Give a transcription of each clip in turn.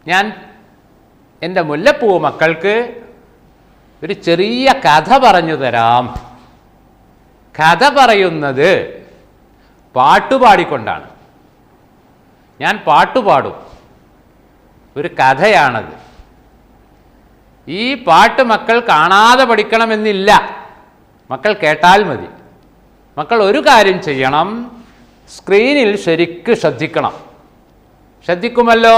ഞാൻ എൻ്റെ മുല്ലപ്പൂ മക്കൾക്ക് ഒരു ചെറിയ കഥ പറഞ്ഞു തരാം. കഥ പറയുന്നത് പാട്ടുപാടിക്കൊണ്ടാണ്. ഞാൻ പാട്ടുപാടും, ഒരു കഥയാണത്. ഈ പാട്ട് മക്കൾ കാണാതെ പഠിക്കണമെന്നില്ല, മക്കൾ കേട്ടാൽ മതി. മക്കൾ ഒരു കാര്യം ചെയ്യണം, സ്ക്രീനിൽ ശരിക്ക് ശ്രദ്ധിക്കണം. ശ്രദ്ധിക്കുമല്ലോ?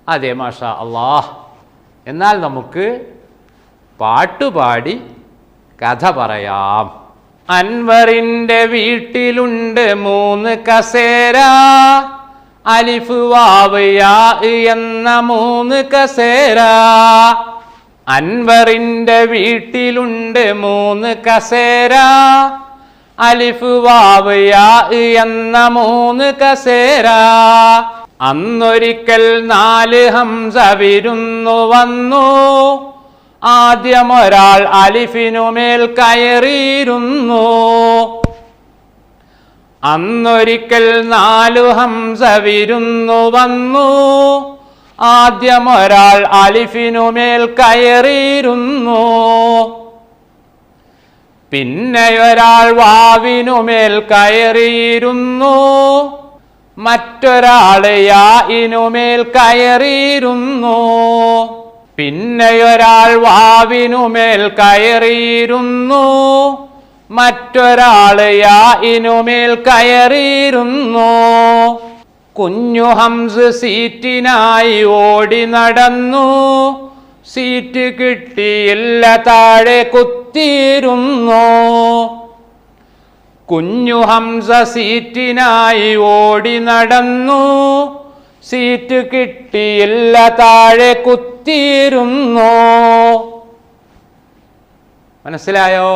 അതെ, മാഷാ അല്ലാഹ്. എന്നാൽ നമുക്ക് പാട്ടുപാടി കഥ പറയാം. അൻവറിൻ്റെ വീട്ടിലുണ്ട് 3 കസേര, അലിഫ് വാവ് യാ എന്ന 3 കസേര. അൻവറിൻ്റെ വീട്ടിലുണ്ട് 3 കസേര, അലിഫ് വാവ് യാ എന്ന 3 കസേര. അന്നൊരിക്കൽ 4 ഹംസ വിരുന്നു വന്നു, ആദ്യമൊരാൾ അലിഫിനുമേൽ കയറിയിരുന്നു. അന്നൊരിക്കൽ 4 ഹംസ വിരുന്നു വന്നു, ആദ്യമൊരാൾ അലിഫിനുമേൽ കയറിയിരുന്നു. പിന്നെയൊരാൾ വാവിനുമേൽ കയറിയിരുന്നു, മറ്റൊരാൾ യാഇനുമേൽ കയറിയിരുന്നു. പിന്നെയൊരാൾ വാവിനുമേൽ കയറിയിരുന്നു, മറ്റൊരാൾ യാഇനുമേൽ കയറിയിരുന്നു. കുഞ്ഞു ഹംസ് സീറ്റിനായി ഓടി നടന്നു, സീറ്റ് കിട്ടിയില്ല, താഴെ കുത്തിയിരുന്നു. കുഞ്ഞു ഹംസ സീറ്റിനായി ഓടി നടന്നു, സീറ്റ് കിട്ടിയില്ല, താഴെ കുത്തിയിരുന്നു. മനസ്സിലായോ?